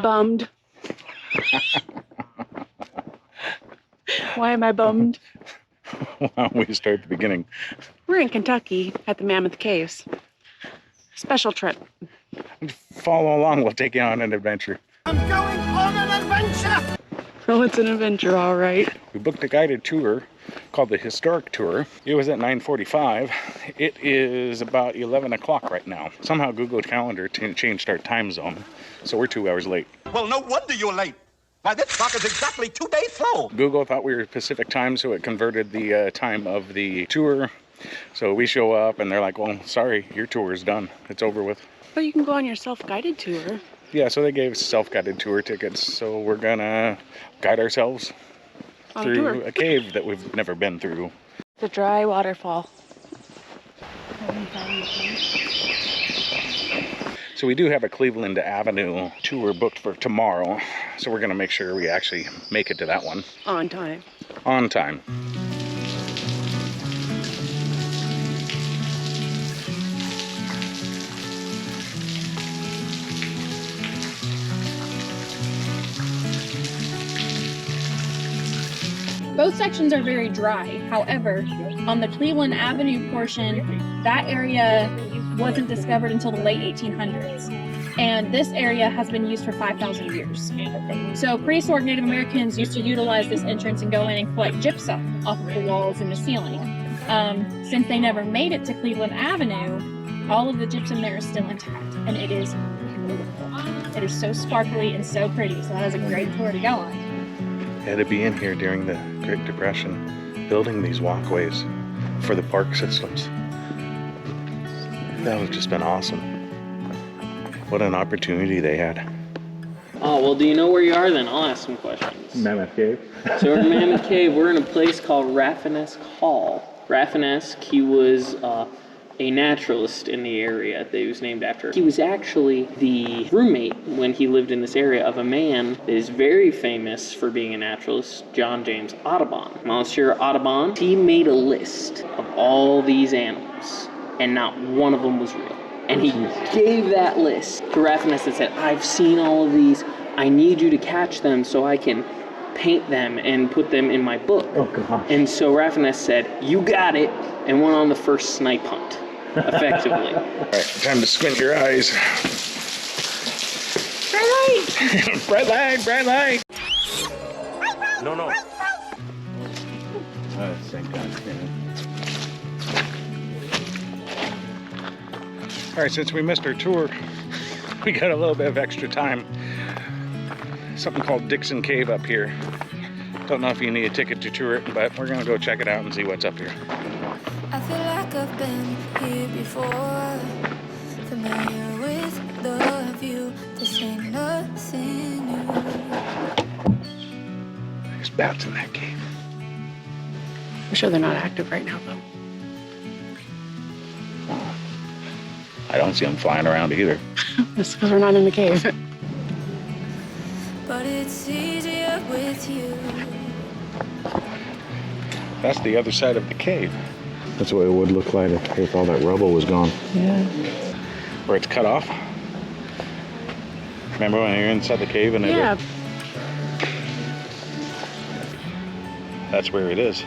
Bummed. Why am I bummed? Well, we start at the beginning. We're in Kentucky at the Mammoth Caves. Special trip. Follow along, we'll take you on an adventure. I'm going on an adventure! Oh, it's an adventure, all right. We booked a guided tour called the Historic Tour. It was at 9:45. It is about 11 o'clock right now. Somehow Google Calendar changed our time zone, so we're 2 hours late. Well, no wonder you're late. Why, this clock is exactly 2 days slow. Google thought we were Pacific time, so it converted the time of the tour. So we show up and they're like, well, sorry, your tour is done. It's over with. But you can go on your self-guided tour. Yeah, so they gave us self-guided tour tickets. So we're gonna guide ourselves through a cave that we've never been through. The dry waterfall. So we do have a Cleveland Avenue tour booked for tomorrow. So we're gonna make sure we actually make it to that one. On time. On time. Both sections are very dry. However, on the Cleveland Avenue portion, that area wasn't discovered until the late 1800s. And this area has been used for 5,000 years. So prehistoric Native Americans used to utilize this entrance and go in and collect gypsum off of the walls and the ceiling. Since they never made it to Cleveland Avenue, all of the gypsum there is still intact. And it is beautiful. It is so sparkly and so pretty. So that is a great tour to go on. Had to be in here during the Great Depression, building these walkways for the park systems. That would have just been awesome. What an opportunity they had. Oh, well, do you know where you are then? I'll ask some questions. Mammoth Cave. So we're in Mammoth Cave. We're in a place called Rafinesque Hall. Rafinesque, he was a naturalist in the area that he was named after. He was actually the roommate when he lived in this area of a man that is very famous for being a naturalist, John James Audubon. Monsieur Audubon, he made a list of all these animals, and not one of them was real. And he gave that list to Rafinesque and said, I've seen all of these. I need you to catch them so I can paint them and put them in my book. Oh, gosh. And so Rafinesque said, you got it, and went on the first snipe hunt. Effectively. All right, time to squint your eyes. Bright light! Bright light, bright light. No. Thank God. All right, since we missed our tour, we got a little bit of extra time. Something called Dixon Cave up here. Don't know if you need a ticket to tour it, but we're gonna go check it out and see what's up here. I feel like I've been here before, familiar with the view. This ain't nothing new. There's bats in that cave. I'm sure they're not active right now, though. I don't see them flying around either. That's because we're not in the cave. But it's easier with you. That's the other side of the cave. That's what it would look like if all that rubble was gone. Yeah. Where it's cut off. Remember when you're inside the cave and Yeah. That's where it is.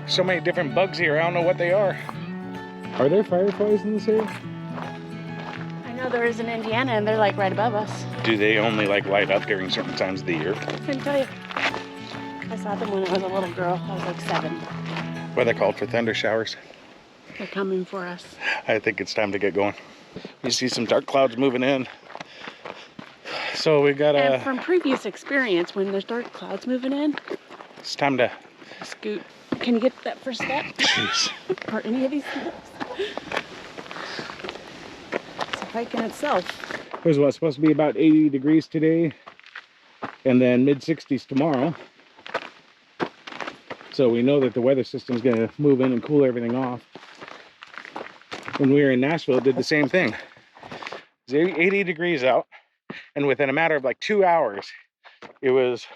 So many different bugs here, I don't know what they are. Are there fireflies in this area? I know there is in Indiana, and they're like right above us. Do they only like light up during certain times of the year? I couldn't tell you. I saw them when I was a little girl. I was like 7. What are they called, for thunder showers? They're coming for us. I think it's time to get going. You see some dark clouds moving in. So we got And from previous experience, when there's dark clouds moving in, it's time to scoot. Can you get that first step? Jeez. Or any of these steps? It's a hike in itself. It was what's supposed to be about 80 degrees today, and then mid-60s tomorrow. So we know that the weather system's gonna move in and cool everything off. When we were in Nashville, it did the same thing. It was 80 degrees out, and within a matter of like 2 hours, it was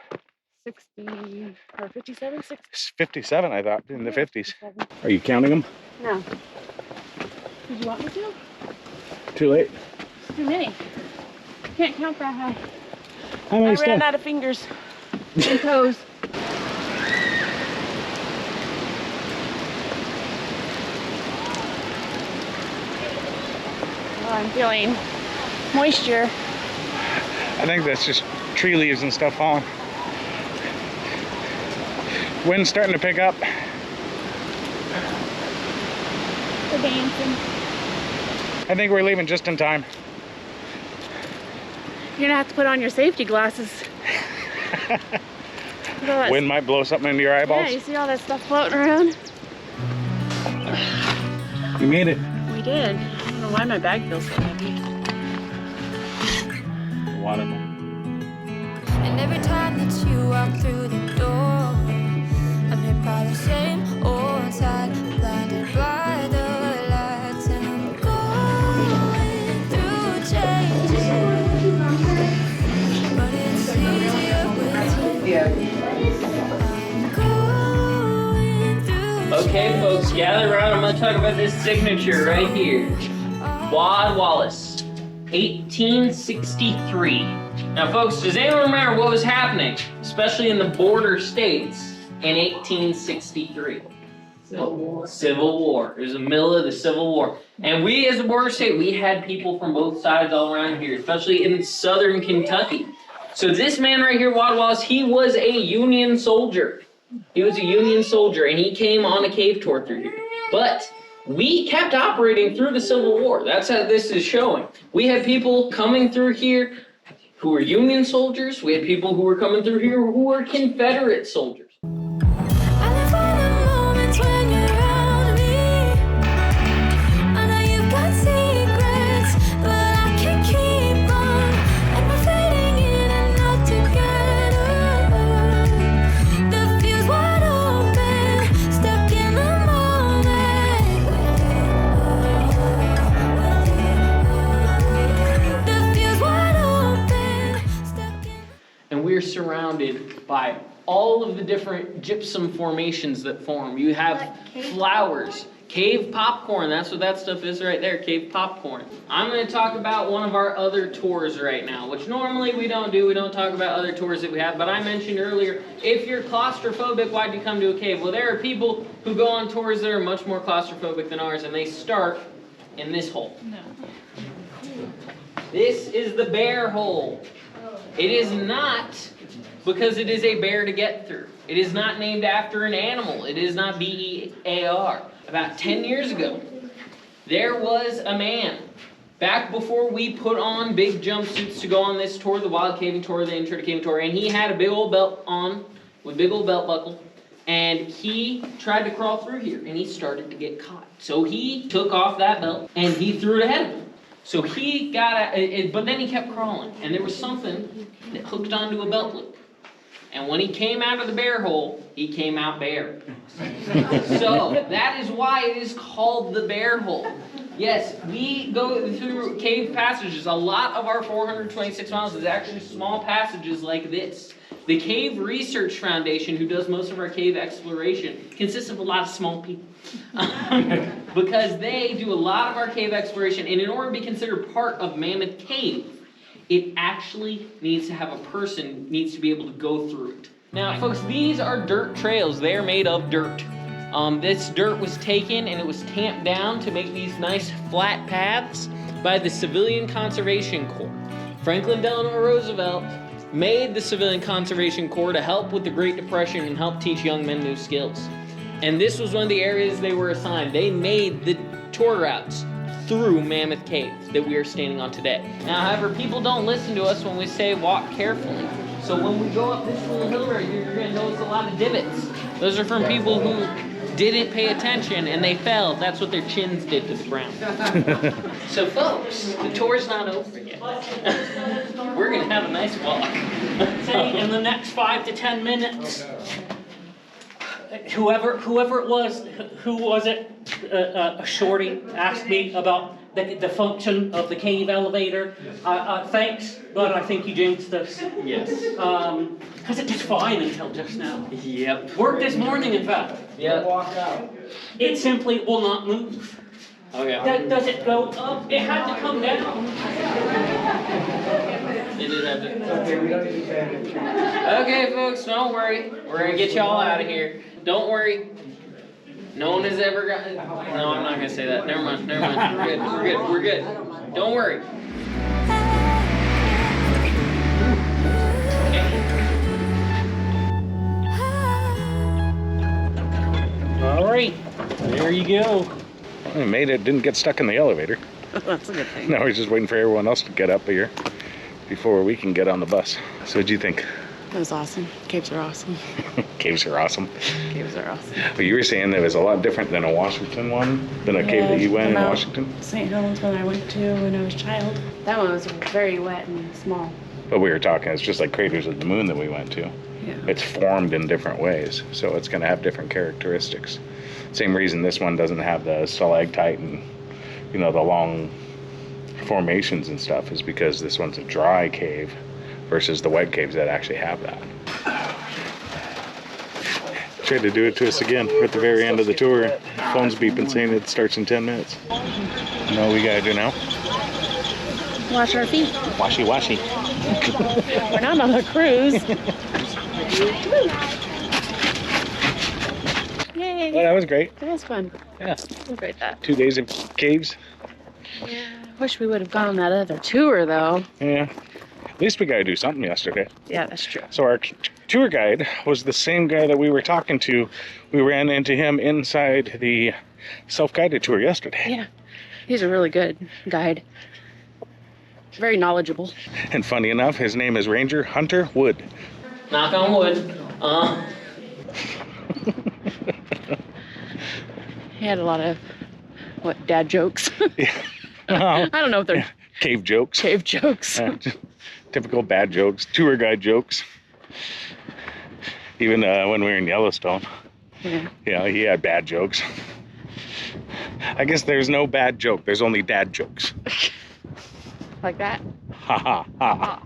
60 or 57, 60. 57, I thought, in the 50s. 57. Are you counting them? No. Did you want me to? Too late. Too many. Can't count that high. How many I steps? ran out of fingers and toes. Oh, I'm feeling moisture. I think that's just tree leaves and stuff falling. Wind's starting to pick up. We're dancing. I think we're leaving just in time. You're gonna have to put on your safety glasses. Look at that. Wind might blow something into your eyeballs. Yeah, you see all that stuff floating around? You made it. We did. I don't know why my bag feels so heavy. Water. And every time that you walk through the door, I'm hit by the same old side, blinded by the lights, and I'm going through changes, but it's easier with you. I'm going through Okay, folks, gather around. I'm gonna talk about this signature right here. Wad Wallace, 1863. Now, folks, does anyone remember what was happening, especially in the border states, in 1863? Civil War. Civil War. It was the middle of the Civil War. And we, as a border state, we had people from both sides all around here, especially in southern Kentucky. So this man right here, Wad Wallace, he was a Union soldier. He was a Union soldier, and he came on a cave tour through here. But we kept operating through the Civil War. That's how this is showing. We had people coming through here who were Union soldiers. We had people who were coming through here who were Confederate soldiers. I live for the moments when you're around me. I know you've got secrets, but I can't keep on. And we're fading in and out together. The fuse wide open, stuck in the moment. The fuse wide open, stuck in. And we're surrounded by all of the different gypsum formations that form. You have flowers, cave popcorn, that's what that stuff is right there, cave popcorn. I'm gonna talk about one of our other tours right now, which normally we don't do. We don't talk about other tours that we have, but I mentioned earlier, if you're claustrophobic, why'd you come to a cave? Well, there are people who go on tours that are much more claustrophobic than ours, and they start in this hole. No. This is the bear hole. It is not because it is a bear to get through. It is not named after an animal. It is not B-E-A-R. About 10 years ago, there was a man, back before we put on big jumpsuits to go on this tour, the wild caving tour, the intro to caving tour, and he had a big old belt on, with big old belt buckle, and he tried to crawl through here, and he started to get caught. So he took off that belt, and he threw it ahead of him. So he got, but then he kept crawling, and there was something that hooked onto a belt loop. And when he came out of the bear hole, he came out bare. So that is why it is called the bear hole. Yes, we go through cave passages. A lot of our 426 miles is actually small passages like this. The Cave Research Foundation, who does most of our cave exploration, consists of a lot of small people. Because they do a lot of our cave exploration, and in order to be considered part of Mammoth Cave, it actually needs to have a person, needs to be able to go through it. Now, folks, these are dirt trails. They are made of dirt. This dirt was taken and it was tamped down to make these nice flat paths by the Civilian Conservation Corps. Franklin Delano Roosevelt made the Civilian Conservation Corps to help with the Great Depression and help teach young men new skills. And this was one of the areas they were assigned. They made the tour routes through Mammoth Caves that we are standing on today. Now, however, people don't listen to us when we say walk carefully. So when we go up this little hill right here, you're gonna notice a lot of divots. Those are from people who didn't pay attention and they fell. That's what their chins did to the ground. So folks, the tour's not over yet. We're gonna have a nice walk. Say in the next 5 to 10 minutes, whoever it was, who was it? A shorty asked me about the function of the cave elevator. Thanks, but I think you jinxed us. Yes. Because it was fine until just now. Yep. Worked this morning, in fact. Yep. It simply will not move. Okay. Does it go up? It had to come down. It did have to. Okay, folks, don't worry. We're gonna get y'all out of here. Don't worry. No one has ever gotten. No, I'm not gonna say that. Never mind. Never mind. We're good. We're good. We're good. Don't worry. All right, there you go. We made it, didn't get stuck in the elevator. That's a good thing. Now we're just waiting for everyone else to get up here before we can get on the bus. So what'd you think? That was awesome. Caves are awesome. Caves are awesome. Caves are awesome. But you were saying that it was a lot different than a Washington one, than a cave that you went in about Washington. St. Helens one I went to when I was a child. That one was very wet and small. But we were talking, it's just like Craters of the Moon that we went to. Yeah. It's formed in different ways, so it's going to have different characteristics. Same reason this one doesn't have the stalactite and, you know, the long formations and stuff is because this one's a dry cave versus the wet caves that actually have that. Tried to do it to us again at the very end of the tour. Phone's beeping saying it starts in 10 minutes. You know what we gotta do now? Wash our feet. Washy washy. We're not on a cruise. Yay. Well, that was great. That was fun. Yeah. It was great that. 2 days of caves. Yeah. Wish we would have gone on that other tour though. Yeah. At least we gotta do something yesterday. Yeah, that's true. So our tour guide was the same guy that we were talking to. We ran into him inside the self-guided tour yesterday. Yeah. He's a really good guide. Very knowledgeable. And funny enough, his name is Ranger Hunter Wood. Knock on wood. He had a lot of, dad jokes? Yeah. I don't know if they're Cave jokes. cave jokes. Typical bad jokes, tour guide jokes. Even when we were in Yellowstone, Yeah. he had bad jokes. I guess there's no bad joke, there's only dad jokes. Like that. Ha ha ha.